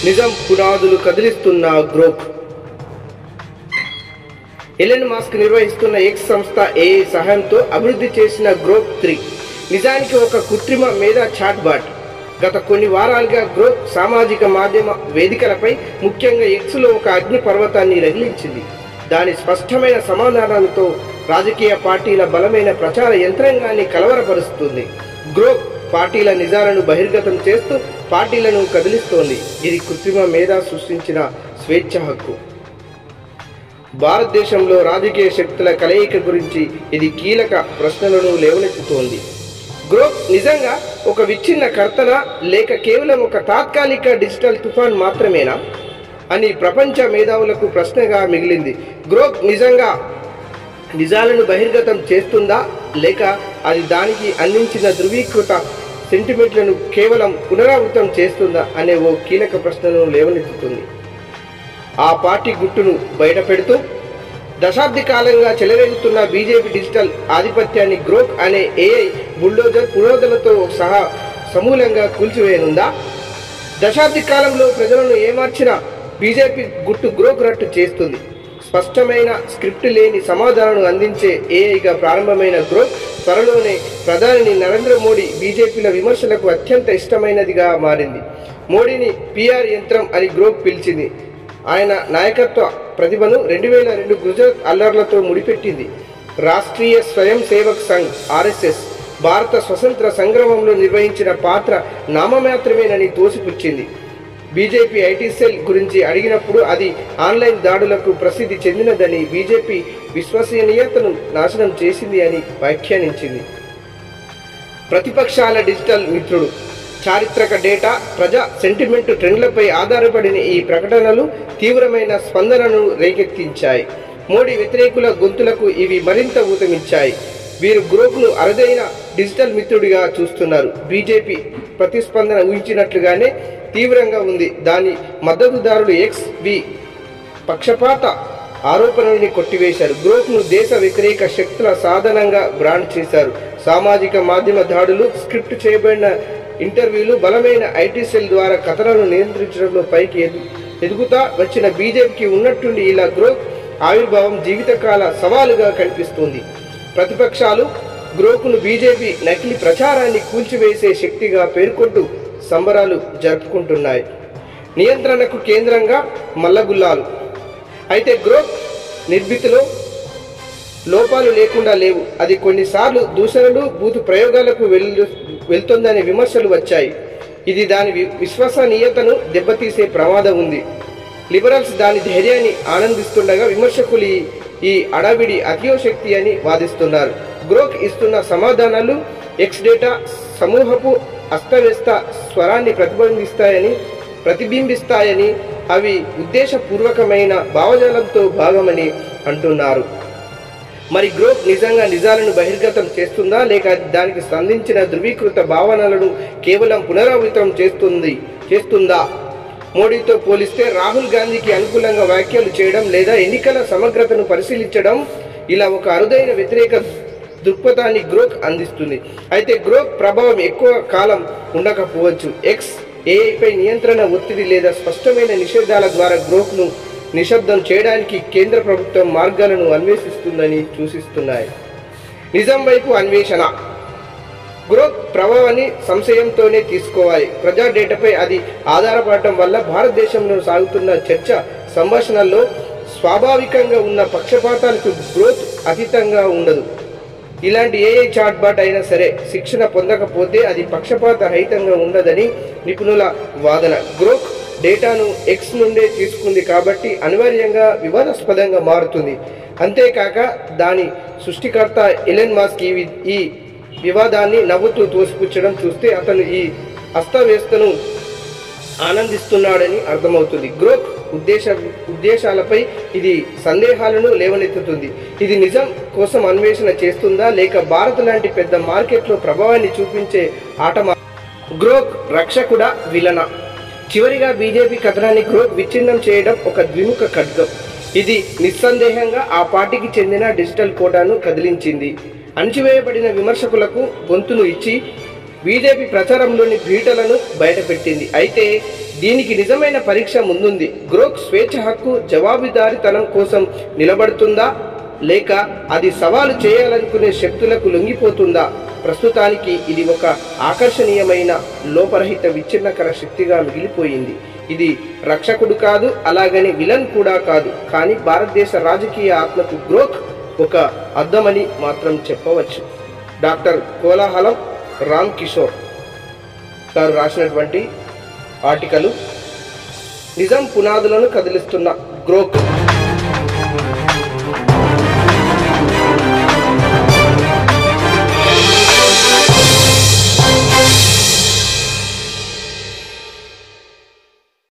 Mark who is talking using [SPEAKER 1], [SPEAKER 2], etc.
[SPEAKER 1] నిజం పునాదులు కదిలిస్తున్న Grok. Elon Musk నిర్వహిస్తున్న ఎక్స్ సంస్థ ఏఐ సహాయంతో అభివృద్ధి చేసిన గ్రోక్ 3 నిజానికి ఒక కృత్రిమ మేధా చాట్బాట్. గత కొన్ని వారాలుగా గ్రోక్ సామాజిక మాధ్యమ వేదికలపై ముఖ్యంగా ఎక్స్లో ఒక అగ్ని పర్వతాన్ని రగిలించింది. దాని స్పష్టమైన సమాధానాలతో రాజకీయ పార్టీల బలమైన ప్రచార యంత్రాంగాన్ని కలవరపరుస్తుంది. గ్రోక్ పార్టీల నిజాలను బహిర్గతం చేస్తూ పార్టీలను కదిలిస్తోంది. ఇది కృత్రిమ మేధా సృష్టించిన స్వేచ్ఛ హక్కు. భారతదేశంలో రాజకీయ శక్తుల కలయిక గురించి ఇది కీలక ప్రశ్నలను లేవనెత్తుతోంది. గ్రోక్ నిజంగా ఒక విచ్ఛిన్న కర్తన లేక కేవలం ఒక తాత్కాలిక డిజిటల్ తుఫాన్ మాత్రమేనా అని ప్రపంచ మేధావులకు ప్రశ్నగా మిగిలింది. గ్రోక్ నిజంగా నిజాలను బహిర్గతం చేస్తుందా లేక అది దానికి అందించిన ధృవీకృత సెంటిమెంట్లను కేవలం పునరావృతం చేస్తుందా అనే ఓ కీలక ప్రశ్నను లేవనెత్తుతుంది. ఆ పార్టీ గుట్టును బయటపెడుతూ దశాబ్ది కాలంగా చెలరేగుతున్న బీజేపీ డిజిటల్ ఆధిపత్యాన్ని గ్రోక్ అనే ఏఐ బుల్డోజర్ పురోధలతో సహా సమూలంగా కూల్చివేయనుందా? దశాబ్ది కాలంలో ప్రజలను ఏమార్చిన బీజేపీ గుట్టు గ్రోక్ రట్టు చేస్తుంది. స్పష్టమైన స్క్రిప్ట్ లేని సమాధానాలను అందించే ఏఐగా ప్రారంభమైన గ్రోక్ త్వరలోనే ప్రధాని నరేంద్ర మోడీ బీజేపీల విమర్శలకు అత్యంత ఇష్టమైనదిగా మారింది. మోడీని పిఆర్ యంత్రం అని గ్రోక్ పిలిచింది. ఆయన నాయకత్వ ప్రతిభను 2002 గుజరాత్ అల్లర్లతో ముడిపెట్టింది. రాష్ట్రీయ స్వయం సేవక్ సంఘ్ ఆర్ఎస్ఎస్ భారత స్వతంత్ర సంగ్రామంలో నిర్వహించిన పాత్ర నామమాత్రమేనని తోసిపుచ్చింది. బీజేపీ ఐటీ సెల్ గురించి అడిగినప్పుడు అది ఆన్లైన్ దాడులకు ప్రసిద్ధి చెందినదని, బీజేపీ విశ్వసనీయతను నాశనం చేసింది అని వ్యాఖ్యానించింది. ప్రతిపక్షాల డిజిటల్ మిత్రుడు, చారిత్రక డేటా, ప్రజా సెంటిమెంట్ ట్రెండ్లపై ఆధారపడిన ఈ ప్రకటనలు తీవ్రమైన స్పందనను రేకెత్తించాయి. మోడీ వ్యతిరేకుల గొంతులకు ఇవి మరింత ఊతమిచ్చాయి. వీరు గ్రోక్ను అరుదైన డిజిటల్ మిత్రుడిగా చూస్తున్నారు. బీజేపీ ప్రతిస్పందన ఊహించినట్లుగానే తీవ్రంగా ఉంది. దాని మద్దతుదారులు ఎక్స్ పక్షపాత ఆరోపణల్ని కొట్టివేశారు. గ్రోక్ను దేశ వ్యతిరేక శక్తుల సాధనంగా బ్రాండ్ చేశారు. సామాజిక మాధ్యమ దాడులు, స్క్రిప్ట్ చేయబడిన ఇంటర్వ్యూలు, బలమైన ఐటీ సెల్ ద్వారా కథనాలను నియంత్రించడంలో పైకి ఎదుగుతా వచ్చిన బీజేపీకి ఉన్నట్టుండి ఇలా గ్రోక్ ఆవిర్భావం జీవితకాల సవాలుగా కనిపిస్తుంది. ప్రతిపక్షాలు గ్రోక్ను బీజేపీ నకిలీ ప్రచారాన్ని కూల్చివేసే శక్తిగా పేర్కొంటూ సంబరాలు జరుపుకుంటున్నాయి. నియంత్రణకు కేంద్రంగా మల్లగుల్లాలు. అయితే గ్రోక్ నిర్మితిలో లోపాలు లేకుండా లేవు. అది కొన్నిసార్లు దూషణలు, బూతు ప్రయోగాలకు వెళ్తుందనే విమర్శలు వచ్చాయి. ఇది దాని విశ్వసనీయతను దెబ్బతీసే ప్రమాదం ఉంది. లిబరల్స్ దాని ధైర్యాన్ని ఆనందిస్తుండగా విమర్శకులు ఈ అడావిడి అతియోశక్తి అని వాదిస్తున్నారు. గ్రోక్ ఇస్తున్న సమాధానాలు ఎక్స్ డేటా సమూహపు అస్తవ్యస్త స్వరాన్ని ప్రతిబింబిస్తాయని, అవి ఉద్దేశపూర్వకమైన భావజాలంతో భాగమని అంటున్నారు. మరి గ్రోక్ నిజంగా నిజాలను బహిర్గతం చేస్తుందా లేక దానికి సంబంధించిన ధృవీకృత భావనలను కేవలం పునరావృతం చేస్తుందా? మోడీతో పోలిస్తే రాహుల్ గాంధీకి అనుకూలంగా వ్యాఖ్యలు చేయడం లేదా ఎన్నికల సమగ్రతను పరిశీలించడం ఇలా ఒక అరుదైన వ్యతిరేక దృక్పథాన్ని గ్రోక్ అందిస్తుంది. అయితే గ్రోక్ ప్రభావం ఎక్కువ కాలం ఉండకపోవచ్చు. ఎక్స్ ఏఐపై నియంత్రణ, ఒత్తిడి లేదా స్పష్టమైన నిషేధాల ద్వారా గ్రోక్ను నిశ్శబ్దం చేయడానికి కేంద్ర ప్రభుత్వం మార్గాలను అన్వేషిస్తుందని సూచిస్తున్నాయి. నిజం వైపు అన్వేషణ. గ్రోక్ ప్రభావాన్ని సంశయంతోనే తీసుకోవాలి. ప్రజా డేటాపై అది ఆధారపడటం వల్ల భారతదేశంలో సాగుతున్న చర్చ సంభాషణల్లో స్వాభావికంగా ఉన్న పక్షపాతాలకు గ్రోత్ అతీతంగా ఉండదు. ఇలాంటి ఏఐ చాట్బాట్ అయినా సరే శిక్షణ పొందకపోతే అది పక్షపాత రహితంగా ఉండదని నిపుణుల వాదన. గ్రోక్ డేటాను ఎక్స్ నుండే తీసుకుంది కాబట్టి అనివార్యంగా వివాదాస్పదంగా మారుతుంది. అంతేకాక దాని సృష్టికర్త ఎలన్ మస్క్ ఈ వివాదాన్ని నవ్వుతూ తోసిపుచ్చడం చూస్తే అతను ఈ అస్తవ్యస్తను ఆనందిస్తున్నాడని అర్థమవుతుంది. గ్రోక్ ఉద్దేశాలపై ఇది సందేహాలను లేవనెత్తుతుంది. ఇది నిజం కోసం అన్వేషణ చేస్తుందా లేక భారత్ లాంటి పెద్ద మార్కెట్లో ప్రభావాన్ని చూపించే ఆట? గ్రోక్ రక్షకుడా, విలనా? చివరిగా బీజేపీ కథనాన్ని గ్రోక్ విచ్ఛిన్నం చేయడం ఒక ద్విముఖ ఖడ్గం. ఇది నిస్సందేహంగా ఆ పార్టీకి చెందిన డిజిటల్ కోటాను కదిలించింది. అణచివేయబడిన విమర్శకులకు గొంతును ఇచ్చి బీజేపీ ప్రచారంలోని బీటలను బయటపెట్టింది. అయితే దీనికి నిజమైన పరీక్ష ముందుంది. గ్రోక్ స్వేచ్ఛ హక్కు జవాబుదారీతనం కోసం నిలబడుతుందా, లేక అది సవాలు చేయాలనుకునే శక్తులకు లొంగిపోతుందా? ప్రస్తుతానికి ఇది ఒక ఆకర్షణీయమైన లోపరహిత విచ్ఛిన్నకర శక్తిగా మిగిలిపోయింది. ఇది రక్షకుడు కాదు, అలాగని విలన్ కూడా కాదు. కానీ భారతదేశ రాజకీయ ఆత్మకు గ్రోక్ ఒక అద్దమని మాత్రం చెప్పవచ్చు. డాక్టర్ కోలాహలం రామ్ కిషోర్ గారు రాసినటువంటి ఆర్టికల్ నిజాం పునాదులను కదిలిస్తున్న గ్రోక్.